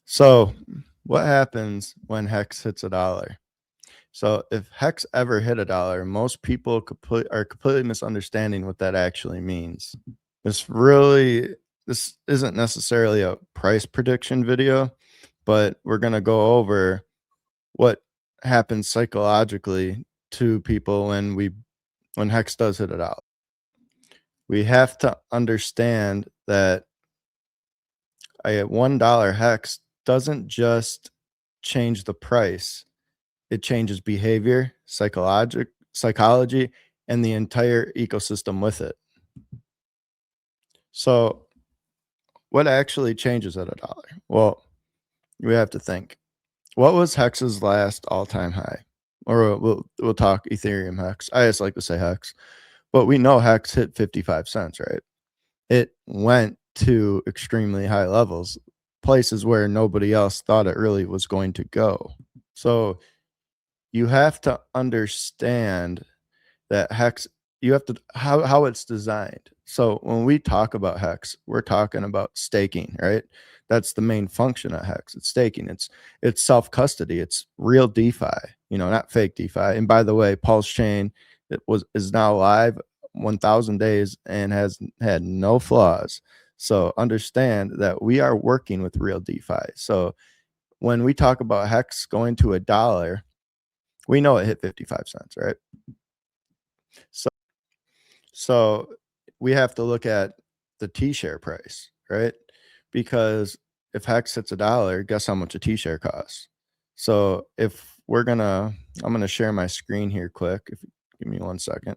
So, what happens when Hex hits a dollar? So, if Hex ever hit a dollar, most people are completely misunderstanding what that actually means. This really, this isn't necessarily a price prediction video, but we're going to go over what happens psychologically to people when Hex does hit a dollar. We have to understand that a $1 Hex doesn't just change the price. It changes behavior, psychology, and the entire ecosystem with it. So, what actually changes at a dollar? Well, we have to think. What was Hex's last all-time high? Or we'll talk Ethereum Hex. I just like to say Hex, but we know Hex hit 55 cents, right? It went to extremely high levels, places where nobody else thought it really was going to go. So you have to understand that Hex, you have to how it's designed. So when we talk about Hex, we're talking about staking, right? That's the main function of Hex. It's staking. It's self custody. It's real DeFi. Not fake DeFi. And by the way, PulseChain is now live 1,000 days and has had no flaws. So understand that we are working with real DeFi. So when we talk about Hex going to a dollar, we know it hit 55 cents, right? So So we have to look at the T-share price, right? Because if Hex hits a dollar, guess how much a T-share costs? So if I'm gonna share my screen here quick. If you give me 1 second.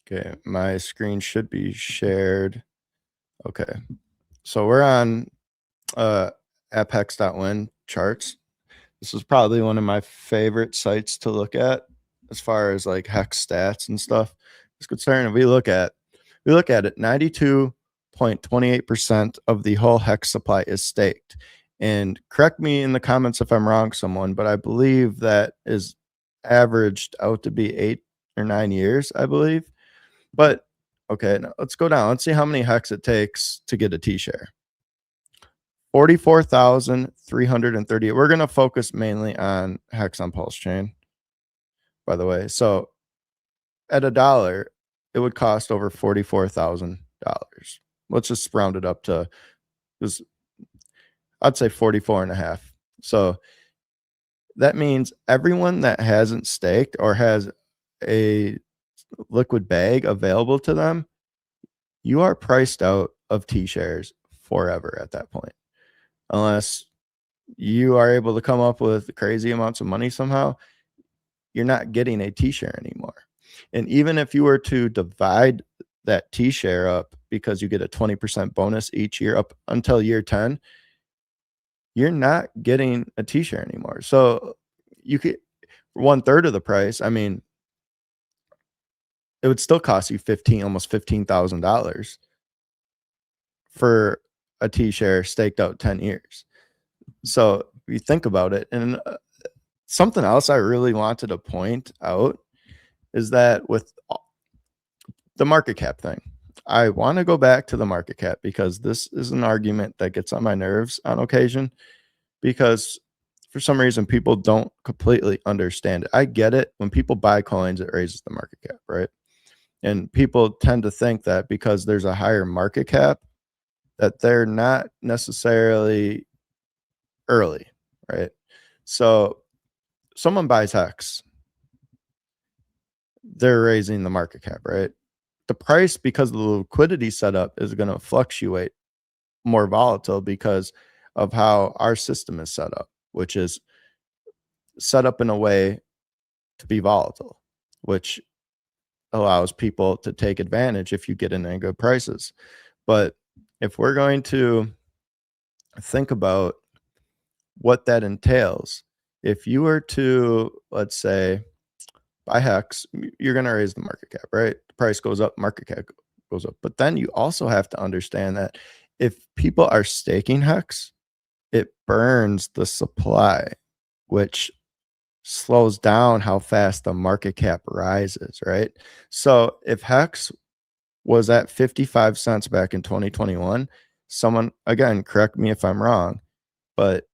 Okay, my screen should be shared. Okay, so we're on apphex.win charts. This is probably one of my favorite sites to look at as far as like Hex stats and stuff is concerned. And we look at it, 92.28% of the whole Hex supply is staked. And correct me in the comments if I'm wrong, someone, but I believe that is averaged out to be 8 or 9 years, I believe. But okay, now let's go down. Let's see how many Hex it takes to get a T-share. 44,330. We're going to focus mainly on Hex on PulseChain, by the way. So at a dollar, it would cost over $44,000. Let's just round it up to, I'd say 44 and a half. So that means everyone that hasn't staked or has a liquid bag available to them, you are priced out of T-shares forever at that point. Unless you are able to come up with crazy amounts of money somehow, you're not getting a T-share anymore. And even if you were to divide that T-share up because you get a 20% bonus each year up until year 10, you're not getting a T-share anymore. So you could 1/3 of the price. I mean, it would still cost you almost $15,000 for a T-share staked out 10 years. So you think about it, and something else I really wanted to point out is that with the market cap thing, I want to go back to the market cap because this is an argument that gets on my nerves on occasion because for some reason people don't completely understand it. I get it. When people buy coins, it raises the market cap, right? And people tend to think that because there's a higher market cap, that they're not necessarily early, right? So someone buys Hex, they're raising the market cap, right? The price, because of the liquidity setup, is going to fluctuate more volatile because of how our system is set up, which is set up in a way to be volatile, which allows people to take advantage if you get in at good prices. But if we're going to think about what that entails, if you were to, let's say, buy Hex, you're going to raise the market cap, right? The price goes up, market cap goes up. But then you also have to understand that if people are staking Hex, it burns the supply, which slows down how fast the market cap rises, right? So if Hex was at 55 cents back in 2021, someone, again, correct me if I'm wrong, but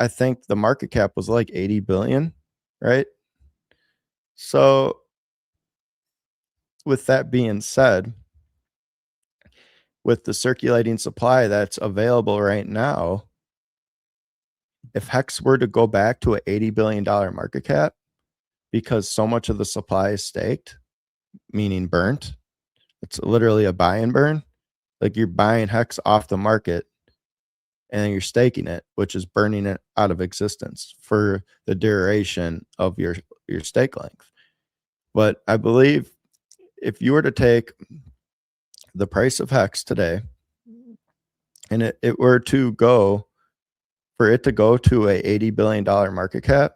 I think the market cap was like 80 billion, right? So with that being said, with the circulating supply that's available right now, if Hex were to go back to an $80 billion market cap, because so much of the supply is staked, meaning burnt, it's literally a buy and burn. Like you're buying Hex off the market and then you're staking it, which is burning it out of existence for the duration of your stake length. But I believe if you were to take the price of Hex today and it were to go, for it to go to a $80 billion market cap,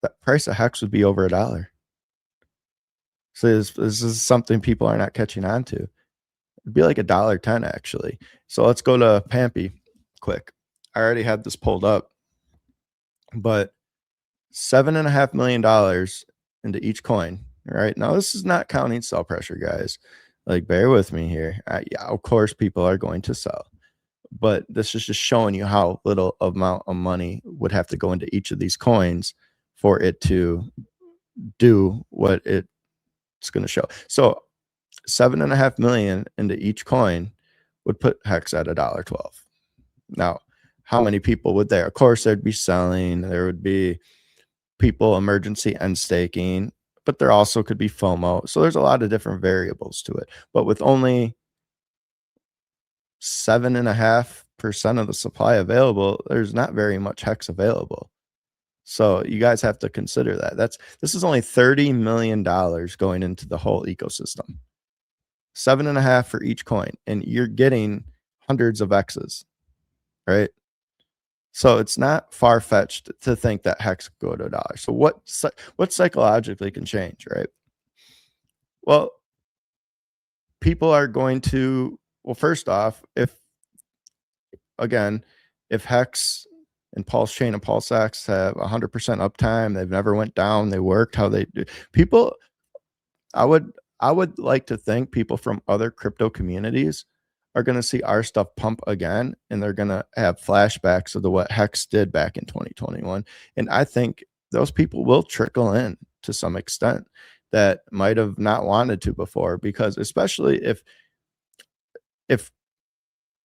that price of Hex would be over $1. So this is something people are not catching on to. It'd be like $1.10 actually. So let's go to Pampy quick. I already had this pulled up, but $7.5 million into each coin. All right. Now this is not counting sell pressure, guys. Like bear with me here. Yeah, of course people are going to sell, but this is just showing you how little amount of money would have to go into each of these coins for it to do what it's going to show. So 7.5 million into each coin would put Hex at $1.12. Now, how many people would there? Of course, there'd be selling. There would be people emergency end staking, but there also could be FOMO. So there's a lot of different variables to it. But with only 7.5% of the supply available, there's not very much Hex available. So you guys have to consider that. This is only $30 million going into the whole ecosystem. 7.5 for each coin, and you're getting hundreds of X's, right? So it's not far-fetched to think that Hex could go to $1. So what psychologically can change, right? Well, people are going to, well, first off, if Hex and PulseChain and PulseX have 100% uptime, they've never went down, they worked how they do. People, I would like to think people from other crypto communities are going to see our stuff pump again, and they're going to have flashbacks of what Hex did back in 2021. And I think those people will trickle in to some extent that might have not wanted to before, because especially if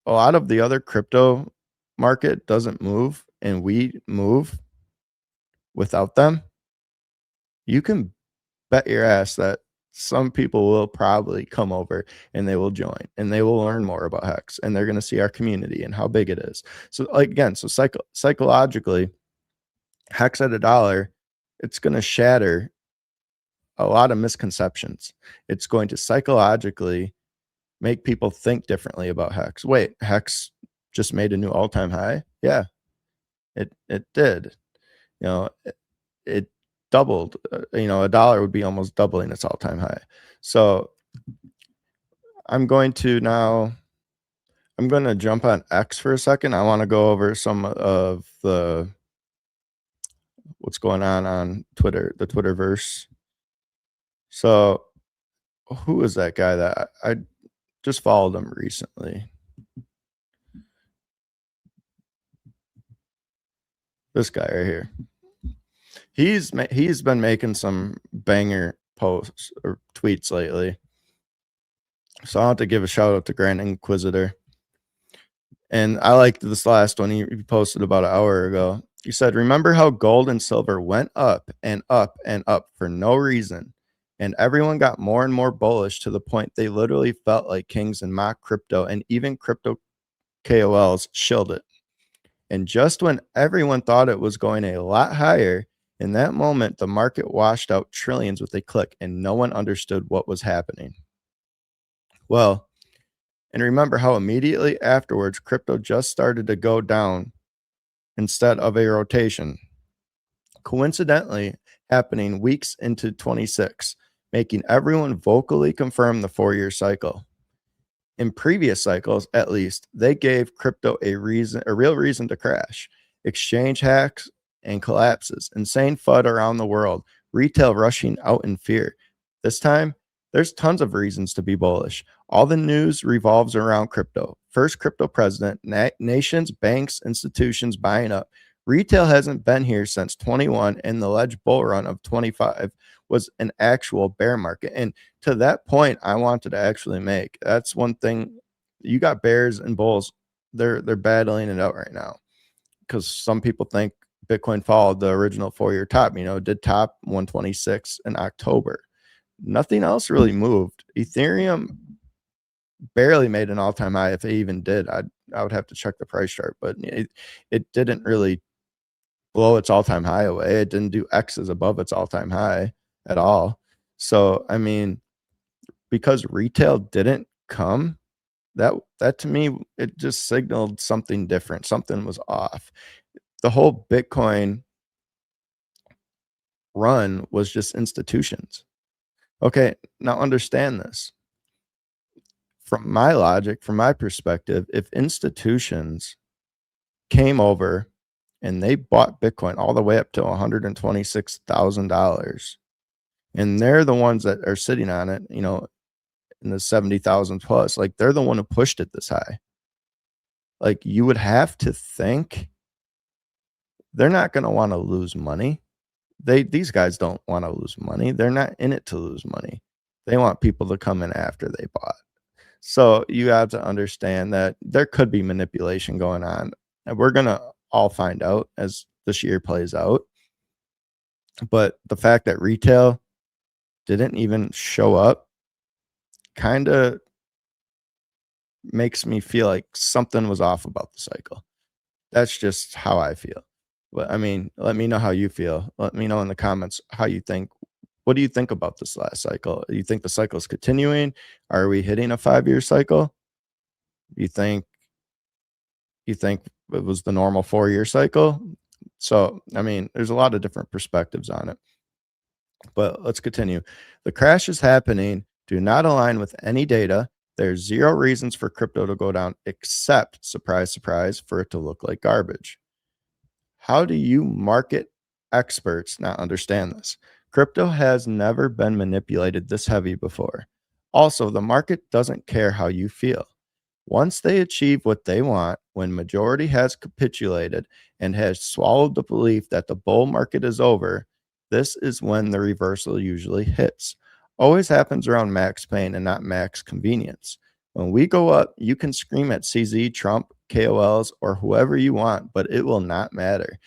a lot of the other crypto market doesn't move and we move without them, you can bet your ass that some people will probably come over and they will join and they will learn more about Hex, and they're going to see our community and how big it is. So again, so psychologically, Hex at $1, it's going to shatter a lot of misconceptions. It's going to psychologically make people think differently about Hex. Wait, Hex just made a new all-time high? Yeah, it did. You know, it doubled. $1 would be almost doubling its all-time high. So I'm going to jump on X for a second. I want to go over some of what's going on Twitter, the Twitterverse. So who is that guy that I just followed him recently? This guy right here. He's been making some banger posts or tweets lately. So I want to give a shout out to Grand Inquisitor. And I liked this last one he posted about an hour ago. He said, "Remember how gold and silver went up and up and up for no reason, and everyone got more and more bullish to the point they literally felt like kings in mock crypto, and even crypto KOLs shilled it. And just when everyone thought it was going a lot higher, in that moment, the market washed out trillions with a click, and no one understood what was happening." Well, and remember how immediately afterwards, crypto just started to go down instead of a rotation, coincidentally happening weeks into 26, making everyone vocally confirm the 4-year cycle. In previous cycles, at least, they gave crypto a real reason to crash. Exchange hacks and collapses, insane FUD around the world, retail rushing out in fear. This time, there's tons of reasons to be bullish. All the news revolves around crypto. First crypto president, nations, banks, institutions buying up, Retail hasn't been here since 21, and the ledge bull run of 25 was an actual bear market. And to that point, I wanted to actually make. That's one thing. You got bears and bulls. They're battling it out right now because some people think Bitcoin followed the original 4-year top. Did top 126 in October. Nothing else really moved. Ethereum barely made an all-time high. If it even did, I would have to check the price chart, but it didn't really blow its all-time high away. It didn't do X's above its all-time high at all. So, I mean, because retail didn't come, that to me, it just signaled something different. Something was off. The whole Bitcoin run was just institutions. Okay, now understand this. From my logic, from my perspective, if institutions came over and they bought Bitcoin all the way up to $126,000, and they're the ones that are sitting on it, in the 70,000 plus, like they're the one who pushed it this high. Like you would have to think they're not going to want to lose money. These guys don't want to lose money. They're not in it to lose money. They want people to come in after they bought. So you have to understand that there could be manipulation going on, and we're going to all find out as this year plays out. But the fact that retail didn't even show up kind of makes me feel like something was off about the cycle. That's just how I feel. But I mean, let me know how you feel. Let me know in the comments how you think. What do you think about this last cycle? Do you think the cycle is continuing? Are we hitting a 5-year cycle? You think it was the normal 4-year cycle? So, I mean, there's a lot of different perspectives on it. But let's continue. The crashes happening do not align with any data. There's zero reasons for crypto to go down except, surprise, surprise, for it to look like garbage. How do you market experts not understand this? Crypto has never been manipulated this heavy before. Also, the market doesn't care how you feel. Once they achieve what they want, when majority has capitulated and has swallowed the belief that the bull market is over, this is when the reversal usually hits. Always happens around max pain and not max convenience. When we go up, you can scream at CZ, Trump, KOLs, or whoever you want, but it will not matter.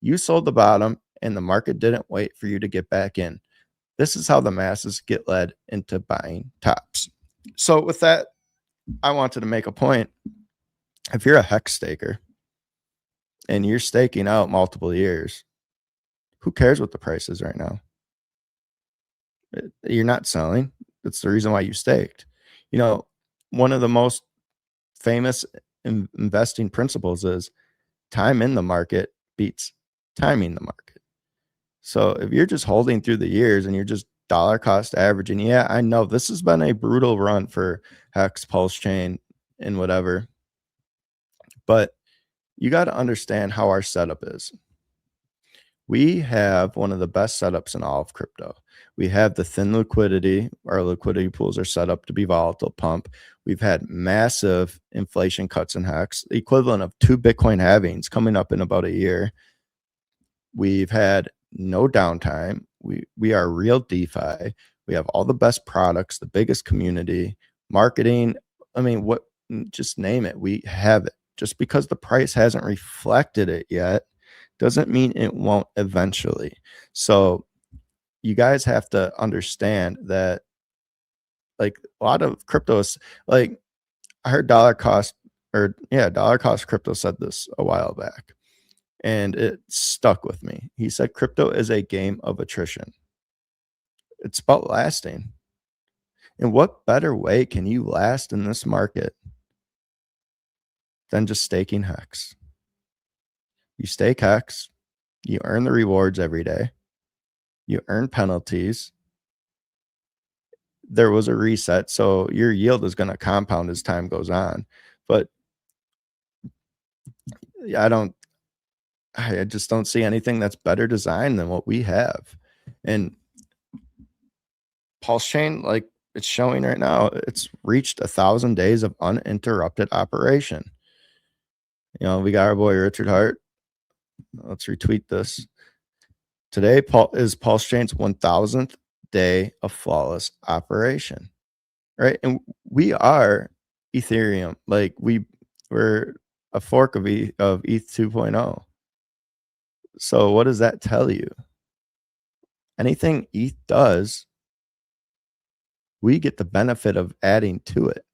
You sold the bottom and the market didn't wait for you to get back in. This is how the masses get led into buying tops. So with that, I wanted to make a point. If you're a Hex staker and you're staking out multiple years, who cares what the price is right now? You're not selling. That's the reason why you staked. One of the most famous investing principles is time in the market beats timing the market. So if you're just holding through the years and you're just dollar cost averaging, yeah, I know this has been a brutal run for Hex, PulseChain, and whatever. But you got to understand how our setup is. We have one of the best setups in all of crypto. We have the thin liquidity. Our liquidity pools are set up to be volatile pump. We've had massive inflation cuts in Hex, the equivalent of 2 Bitcoin halvings coming up in about a year. We've had no downtime. We are real DeFi. We have all the best products, the biggest community, marketing. I mean, just name it. We have it. Just because the price hasn't reflected it yet doesn't mean it won't eventually. So you guys have to understand that, like, a lot of cryptos, like I heard dollar cost crypto said this a while back, and it stuck with me. He said crypto is a game of attrition. It's about lasting. And what better way can you last in this market than just staking Hex? You stake Hex, you earn the rewards every day, you earn penalties. There was a reset, so your yield is going to compound as time goes on. But I just don't see anything that's better designed than what we have. And PulseChain, like it's showing right now, it's reached 1,000 days of uninterrupted operation. We got our boy Richard Hart Let's retweet this. Today is PulseChain's 1000th day of flawless operation, right? And we are Ethereum. Like we're a fork of ETH 2.0. So what does that tell you? Anything ETH does, we get the benefit of adding to it.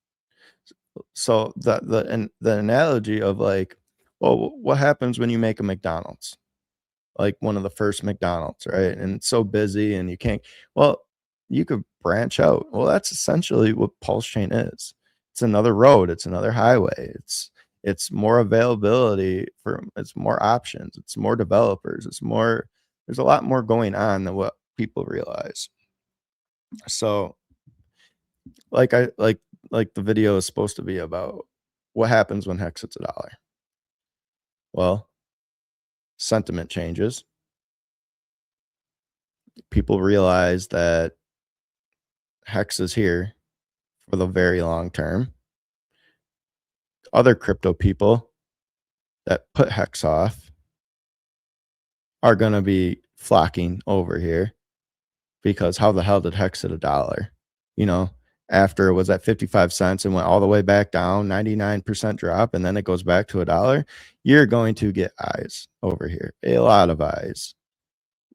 So the analogy of like, well, what happens when you make a McDonald's? Like one of the first McDonald's, right? And it's so busy and you can't, well, you could branch out. Well, that's essentially what PulseChain is. It's another road, it's another highway. It's more availability for, it's more options, it's more developers, it's more, there's a lot more going on than what people realize. So like like the video is supposed to be about what happens when Hex hits $1. Well, sentiment changes. People realize that Hex is here for the very long term. Other crypto people that put Hex off are going to be flocking over here because how the hell did Hex hit $1? You know, after it was at 55 cents and went all the way back down, 99% drop, and then it goes back to $1, you're going to get eyes over here, a lot of eyes.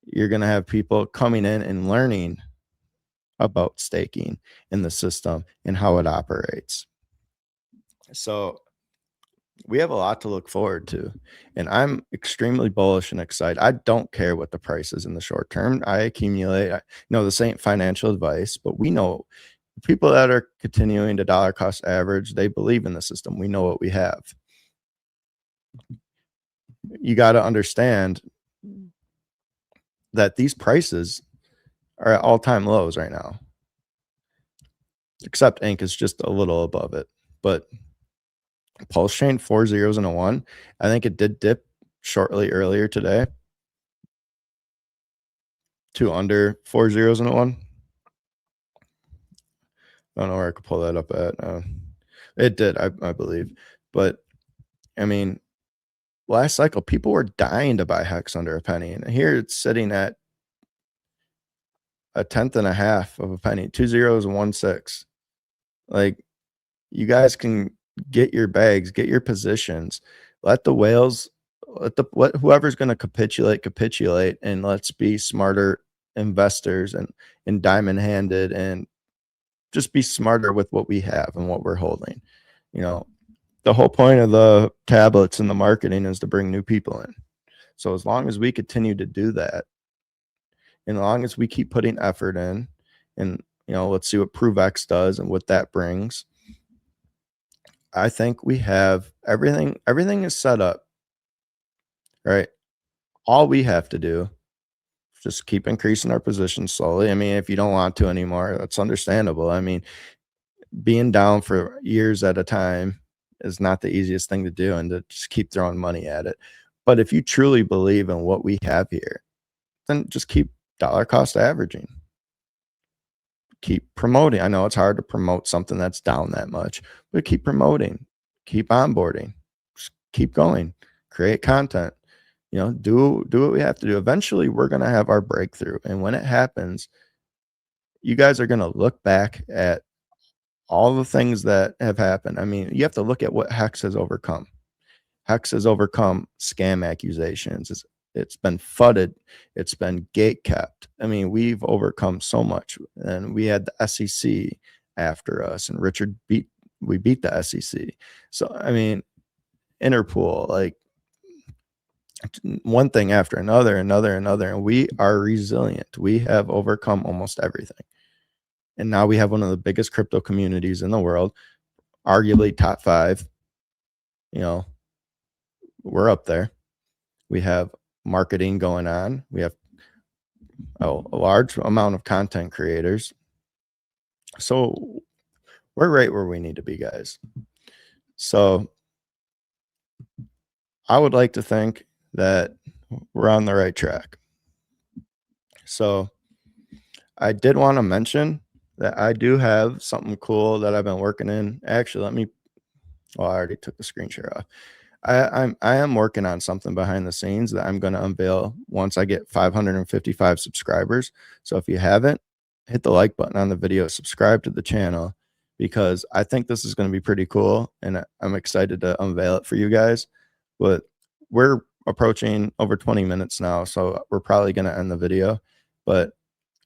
You're going to have people coming in and learning about staking in the system and how it operates. So we have a lot to look forward to, and I'm extremely bullish and excited. I don't care what the price is in the short term. I accumulate. I know this ain't financial advice, but we know people that are continuing to dollar cost average, they believe in the system. We know what we have. You got to understand that these prices are at all-time lows right now, except Inc is just a little above it. But PulseChain 4 zeros and a 1, I think it did dip shortly earlier today to under 4 zeros and a 1. I don't know where I could pull that up at. It did, I believe. But I mean, last cycle, people were dying to buy Hex under a penny, and here it's sitting at a tenth and a half of a penny, 2 zeros and 1 6. Like, you guys can get your bags, get your positions, let the whales, let whoever's going to capitulate, and let's be smarter investors and diamond handed, and just be smarter with what we have and what we're holding. You know, the whole point of the tablets and the marketing is to bring new people in. So as long as we continue to do that, and as long as we keep putting effort in, and you know, let's see what PulseX does and what that brings. I think we have everything. Everything is set up, right? All we have to do is just keep increasing our position slowly. I mean, if you don't want to anymore, that's understandable. I mean, being down for years at a time is not the easiest thing to do, and to just keep throwing money at it. But if you truly believe in what we have here, then just keep dollar cost averaging. Keep promoting. I know it's hard to promote something that's down that much, but keep promoting, keep onboarding, just keep going, create content, you know, do what we have to do. Eventually we're going to have our breakthrough. And when it happens, you guys are going to look back at all the things that have happened. I mean, you have to look at what Hex has overcome. Hex has overcome scam accusations. It's been fudded. It's been gate kept. I mean, we've overcome so much, and we had the SEC after us, and we beat the SEC. So, I mean, Interpool, like one thing after another, and we are resilient. We have overcome almost everything. And now we have one of the biggest crypto communities in the world, arguably top 5. You know, we're up there. We have marketing going on. We have a large amount of content creators. So we're right where we need to be, guys. So I would like to think that we're on the right track. So I did want to mention that I do have something cool that I've been working in. Actually, I already took the screen share off. I am working on something behind the scenes that I'm gonna unveil once I get 555 subscribers. So if you haven't, hit the like button on the video, subscribe to the channel because I think this is gonna be pretty cool, and I'm excited to unveil it for you guys. But we're approaching over 20 minutes now, so we're probably gonna end the video. But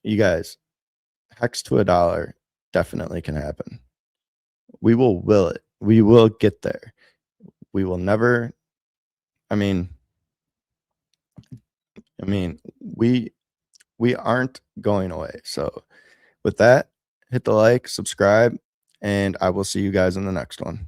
you guys, hex to a dollar definitely can happen. We will it. We will get there. We will never. I mean, I mean, we aren't going away. So with that, hit the like, subscribe, and I will see you guys in the next one.